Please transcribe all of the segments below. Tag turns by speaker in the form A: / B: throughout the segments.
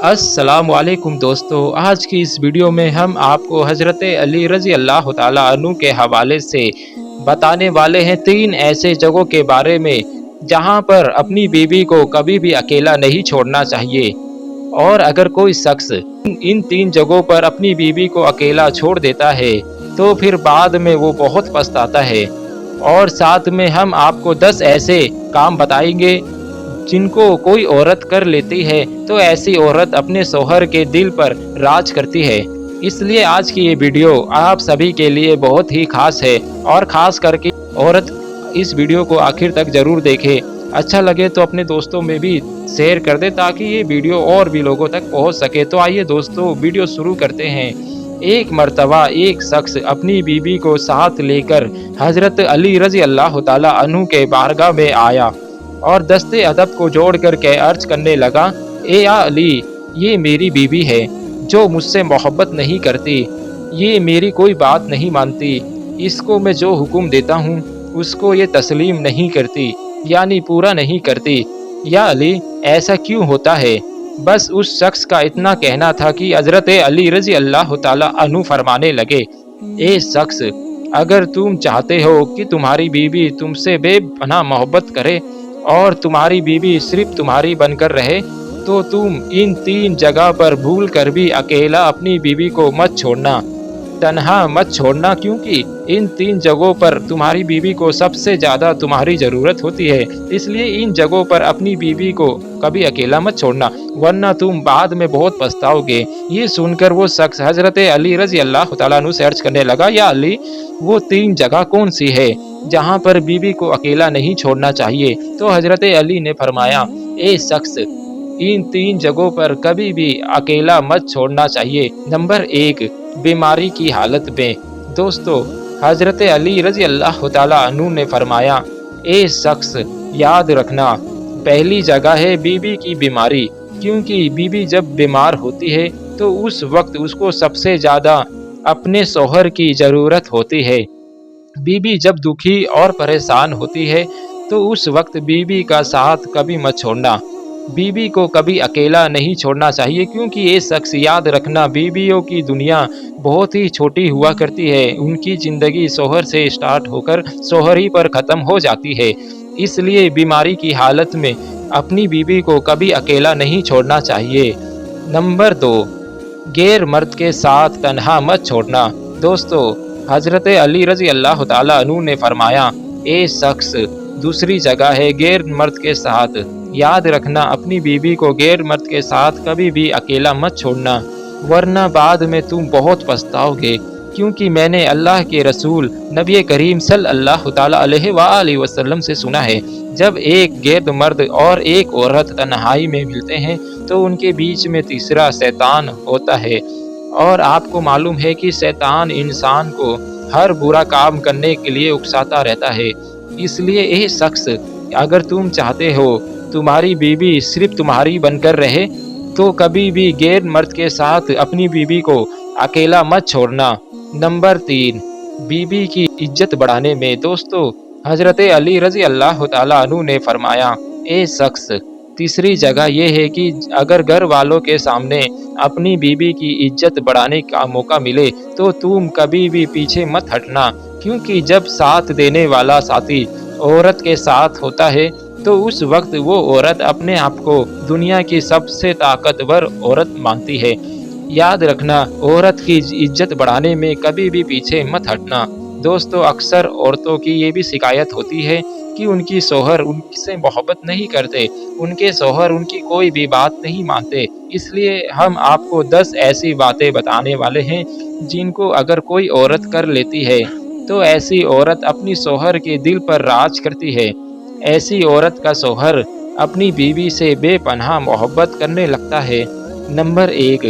A: अस्सलामुअलैकुम दोस्तों, आज की इस वीडियो में हम आपको हज़रत अली रज़ी अल्लाह ताला अन्हु के हवाले से बताने वाले हैं 3 ऐसे जगहों के बारे में जहां पर अपनी बीवी को कभी भी अकेला नहीं छोड़ना चाहिए। और अगर कोई शख्स इन 3 जगहों पर अपनी बीवी को अकेला छोड़ देता है तो फिर बाद में वो बहुत पछताता है। और साथ में हम आपको 10 ऐसे काम बताएंगे जिनको कोई औरत कर लेती है तो ऐसी औरत अपने शौहर के दिल पर राज करती है। इसलिए आज की ये वीडियो आप सभी के लिए बहुत ही खास है और ख़ास करके औरत इस वीडियो को आखिर तक ज़रूर देखे। अच्छा लगे तो अपने दोस्तों में भी शेयर कर दे ताकि ये वीडियो और भी लोगों तक पहुंच सके। तो आइए दोस्तों वीडियो शुरू करते हैं। एक मर्तबा एक शख्स अपनी बीवी को साथ लेकर हज़रत अली रज़ी अल्लाह ताला अन्हु के बारगाह में आया और दस्ते अदब को जोड़ कर के अर्ज करने लगा, ए या अली, ये मेरी बीवी है जो मुझसे मोहब्बत नहीं करती, ये मेरी कोई बात नहीं मानती, इसको मैं जो हुक्म देता हूँ उसको ये तस्लीम नहीं करती, यानी पूरा नहीं करती। या अली, ऐसा क्यों होता है? बस उस शख्स का इतना कहना था कि हज़रत अली रज़ी अल्लाह ताला अन्हु फरमाने लगे, ए शख्स, अगर तुम चाहते हो कि तुम्हारी बीवी तुमसे बेपनाह मोहब्बत करे और तुम्हारी बीवी सिर्फ तुम्हारी बनकर रहे तो तुम इन 3 जगह पर भूल कर भी अकेला अपनी बीवी को मत छोड़ना, तन्हा मत छोड़ना, क्योंकि इन 3 जगहों पर तुम्हारी बीवी को सबसे ज़्यादा तुम्हारी ज़रूरत होती है। इसलिए इन जगहों पर अपनी बीवी को कभी अकेला मत छोड़ना वरना तुम बाद में बहुत पछताओगे। ये सुनकर वो शख्स हज़रत अली रज़ी अल्लाह ताला अन्हु से अर्ज करने लगा, या अली, वो 3 जगह कौन सी है जहाँ पर बीवी को अकेला नहीं छोड़ना चाहिए? तो हज़रत अली ने फरमाया, ए शख्स, इन 3 जगहों पर कभी भी अकेला मत छोड़ना चाहिए। नंबर 1, बीमारी की हालत में। दोस्तों, हज़रत अली रज़ी अल्लाह ताला अन्हु ने फरमाया, ए शख्स, याद रखना, पहली जगह है बीवी की बीमारी, क्योंकि बीवी जब बीमार होती है तो उस वक्त उसको सबसे ज़्यादा अपने शौहर की ज़रूरत होती है। बीवी जब दुखी और परेशान होती है तो उस वक्त बीवी का साथ कभी मत छोड़ना, बीवी को कभी अकेला नहीं छोड़ना चाहिए, क्योंकि ये शख्स याद रखना, बीवियों की दुनिया बहुत ही छोटी हुआ करती है। उनकी ज़िंदगी शौहर से स्टार्ट होकर शौहर ही पर ख़त्म हो जाती है। इसलिए बीमारी की हालत में अपनी बीवी को कभी अकेला नहीं छोड़ना चाहिए। नंबर 2, गैर मर्द के साथ तन्हा मत छोड़ना। दोस्तों, हज़रत अली रज़ी अल्लाह ताला अन्हु ने फरमाया, ए शख्स, दूसरी जगह है गैर मर्द के साथ। याद रखना, अपनी बीवी को गैर मर्द के साथ कभी भी अकेला मत छोड़ना वरना बाद में तुम बहुत पछताओगे, क्योंकि मैंने अल्लाह के रसूल नबी करीम सल्लल्लाहु ताला अलैहि वसल्लम से सुना है, जब एक गैर मर्द और एक औरत तन्हाई में मिलते हैं तो उनके बीच में तीसरा शैतान होता है। और आपको मालूम है कि शैतान इंसान को हर बुरा काम करने के लिए उकसाता रहता है। इसलिए ये शख्स, अगर तुम चाहते हो तुम्हारी बीवी सिर्फ तुम्हारी बनकर रहे तो कभी भी गैर मर्द के साथ अपनी बीवी को अकेला मत छोड़ना। नंबर 3, बीवी की इज्जत बढ़ाने में। दोस्तों, हज़रत अली रज़ी अल्लाह ताला अन्हु ने फरमाया, ए शख्स, तीसरी जगह यह है कि अगर घर वालों के सामने अपनी बीवी की इज्जत बढ़ाने का मौका मिले तो तुम कभी भी पीछे मत हटना, क्योंकि जब साथ देने वाला साथी औरत के साथ होता है तो उस वक्त वो औरत अपने आप को दुनिया की सबसे ताकतवर औरत मानती है। याद रखना, औरत की इज्जत बढ़ाने में कभी भी पीछे मत हटना। दोस्तों, अक्सर औरतों की ये भी शिकायत होती है कि उनकी शौहर उनसे मोहब्बत नहीं करते, उनके शौहर उनकी कोई भी बात नहीं मानते। इसलिए हम आपको 10 ऐसी बातें बताने वाले हैं जिनको अगर कोई औरत कर लेती है तो ऐसी औरत अपनी शौहर के दिल पर राज करती है। ऐसी औरत का शौहर अपनी बीवी से बेपनाह मोहब्बत करने लगता है। नंबर 1,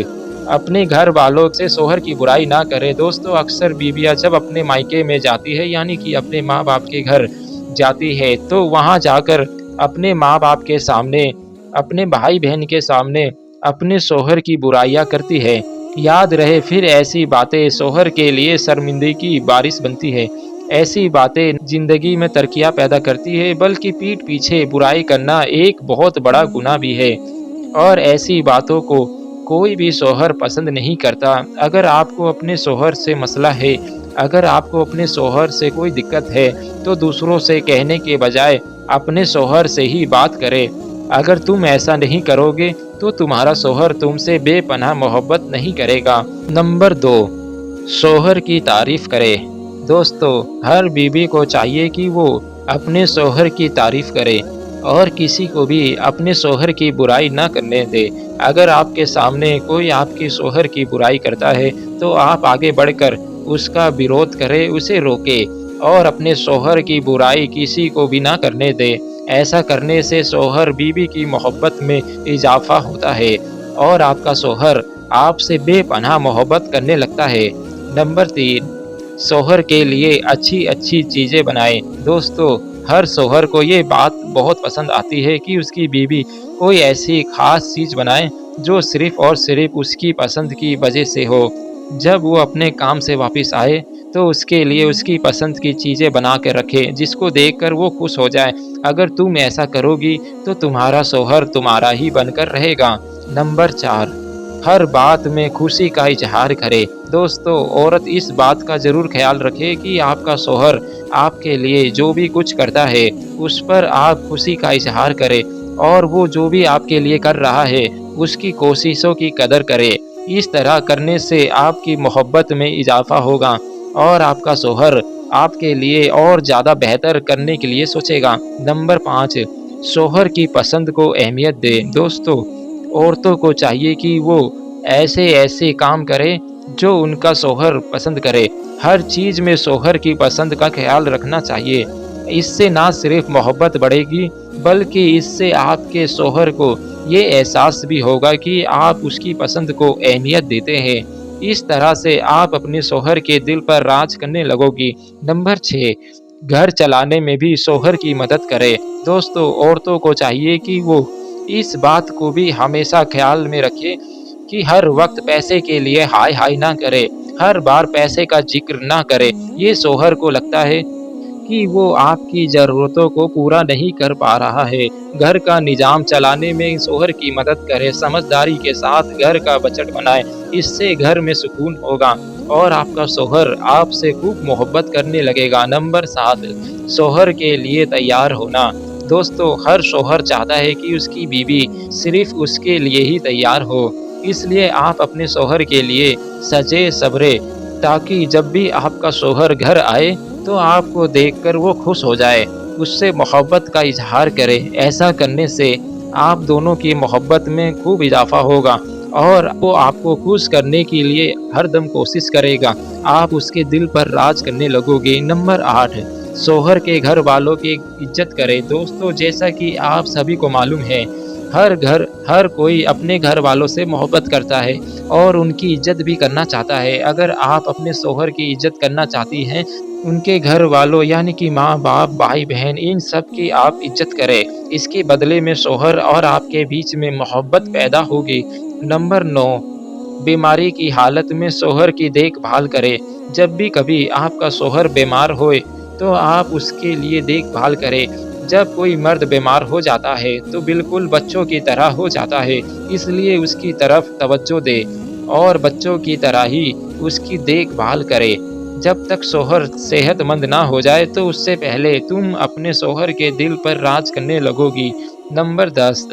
A: अपने घर वालों से शौहर की बुराई ना करे। दोस्तों, अक्सर बीवियां जब अपने मायके में जाती है, यानी कि अपने माँ बाप के घर जाती है, तो वहाँ जाकर अपने माँ बाप के सामने, अपने भाई बहन के सामने अपने शौहर की बुराइयाँ करती है। याद रहे, फिर ऐसी बातें शौहर के लिए शर्मिंदगी की बारिश बनती है। ऐसी बातें जिंदगी में तरक्कियाँ पैदा करती है, बल्कि पीठ पीछे बुराई करना एक बहुत बड़ा गुनाह भी है। और ऐसी बातों को कोई भी शौहर पसंद नहीं करता। अगर आपको अपने शौहर से मसला है, अगर आपको अपने शौहर से कोई दिक्कत है, तो दूसरों से कहने के बजाय अपने शौहर से ही बात करें। अगर तुम ऐसा नहीं करोगे, तो तुम्हारा शौहर तुमसे बेपनाह मोहब्बत नहीं करेगा। नंबर 2, शौहर की तारीफ़ करे। दोस्तों, हर बीवी को चाहिए कि वो अपने शौहर की तारीफ़ करे और किसी को भी अपने शौहर की बुराई ना करने दे। अगर आपके सामने कोई आपके शौहर की बुराई करता है, तो आप आगे बढ़कर उसका विरोध करें, उसे रोकें और अपने शौहर की बुराई किसी को भी ना करने दें। ऐसा करने से शौहर बीवी की मोहब्बत में इजाफ़ा होता है और आपका शौहर आपसे बेपनाह मोहब्बत करने लगता है। नंबर 3, शौहर के लिए अच्छी-अच्छी चीज़ें बनाएँ। दोस्तों, हर शौहर को ये बात बहुत पसंद आती है कि उसकी बीवी कोई ऐसी ख़ास चीज़ बनाए जो सिर्फ़ और सिर्फ़ उसकी पसंद की वजह से हो। जब वो अपने काम से वापस आए, तो उसके लिए उसकी पसंद की चीज़ें बना के रखे, जिसको देखकर वो खुश हो जाए। अगर तुम ऐसा करोगी, तो तुम्हारा शौहर तुम्हारा ही बनकर रहेगा। नंबर 4, हर बात में खुशी का इज़हार करे। दोस्तों, औरत इस बात का ज़रूर ख़्याल रखे कि आपका शौहर आपके लिए जो भी कुछ करता है, उस पर आप खुशी का इज़हार करें और वो जो भी आपके लिए कर रहा है, उसकी कोशिशों की कदर करें। इस तरह करने से आपकी मोहब्बत में इज़ाफ़ा होगा और आपका शौहर आपके लिए और ज़्यादा बेहतर करने के लिए सोचेगा। नंबर 5, शौहर की पसंद को अहमियत दें। दोस्तों, औरतों को चाहिए कि वो ऐसे-ऐसे काम करें जो उनका शौहर पसंद करे। हर चीज़ में शौहर की पसंद का ख़्याल रखना चाहिए। इससे ना सिर्फ़ मोहब्बत बढ़ेगी, बल्कि इससे आपके शौहर को ये एहसास भी होगा कि आप उसकी पसंद को अहमियत देते हैं। इस तरह से आप अपने शौहर के दिल पर राज करने लगोगी। नंबर 6, घर चलाने में भी शौहर की मदद करें। दोस्तों, औरतों को चाहिए कि वो इस बात को भी हमेशा ख़्याल में रखें कि हर वक़्त पैसे के लिए हाय-हाय ना करें, हर बार पैसे का ज़िक्र ना करें। ये शौहर को लगता है कि वो आपकी ज़रूरतों को पूरा नहीं कर पा रहा है। घर का निज़ाम चलाने में शौहर की मदद करें, समझदारी के साथ घर का बजट बनाएँ, इससे घर में सुकून होगा और आपका शौहर आपसे खूब मोहब्बत करने लगेगा। नंबर 7, शौहर के लिए तैयार होना। दोस्तों, हर शौहर चाहता है कि उसकी बीवी सिर्फ़ उसके लिए ही तैयार हो, इसलिए आप अपने शौहर के लिए सजे-सवरे ताकि जब भी आपका शौहर घर आए, तो आपको देखकर वो खुश हो जाए, उससे मोहब्बत का इज़हार करे। ऐसा करने से आप दोनों की मोहब्बत में खूब इज़ाफ़ा होगा और वो आपको खुश करने के लिए हरदम कोशिश करेगा। आप उसके दिल पर राज करने लगोगे। नंबर 8, शौहर के घर वालों की इज़्ज़त करें। दोस्तों, जैसा कि आप सभी को मालूम है, हर कोई अपने घर वालों से मोहब्बत करता है और उनकी इज़्ज़त भी करना चाहता है। अगर आप अपने शौहर की इज़्ज़त करना चाहती हैं, उनके घर वालों यानी कि माँ-बाप, भाई-बहन इन सब की आप इज़्ज़त करें। इसके बदले में शौहर और आपके बीच में मोहब्बत पैदा होगी। नंबर 9, बीमारी की हालत में शौहर की देखभाल करें। जब भी कभी आपका शौहर बीमार होए, तो आप उसके लिए देखभाल करें। जब कोई मर्द बीमार हो जाता है, तो बिल्कुल बच्चों की तरह हो जाता है, इसलिए उसकी तरफ तवज्जो दें और बच्चों की तरह ही उसकी देखभाल करें। जब तक शौहर सेहतमंद ना हो जाए, तो उससे पहले तुम अपने शौहर के दिल पर राज करने लगोगी। नंबर 10,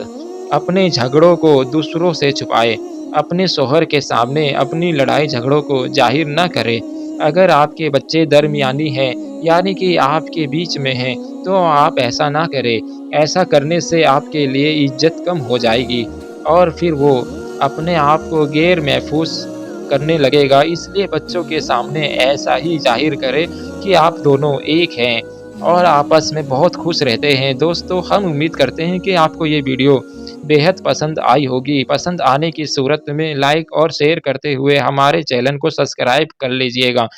A: अपने झगड़ों को दूसरों से छुपाएँ। अपने शौहर के सामने अपनी लड़ाई झगड़ों को ज़ाहिर ना करें। अगर आपके बच्चे दरमियानी हैं, यानी कि आपके बीच में हैं, तो आप ऐसा ना करें। ऐसा करने से आपके लिए इज़्ज़त कम हो जाएगी और फिर वो अपने आप को गैर महफूज़ करने लगेगा। इसलिए बच्चों के सामने ऐसा ही ज़ाहिर करें कि आप दोनों एक हैं और आपस में बहुत खुश रहते हैं। दोस्तों, हम उम्मीद करते हैं कि आपको ये वीडियो बेहद पसंद आई होगी। पसंद आने की सूरत में लाइक और शेयर करते हुए हमारे चैनल को सब्सक्राइब कर लीजिएगा।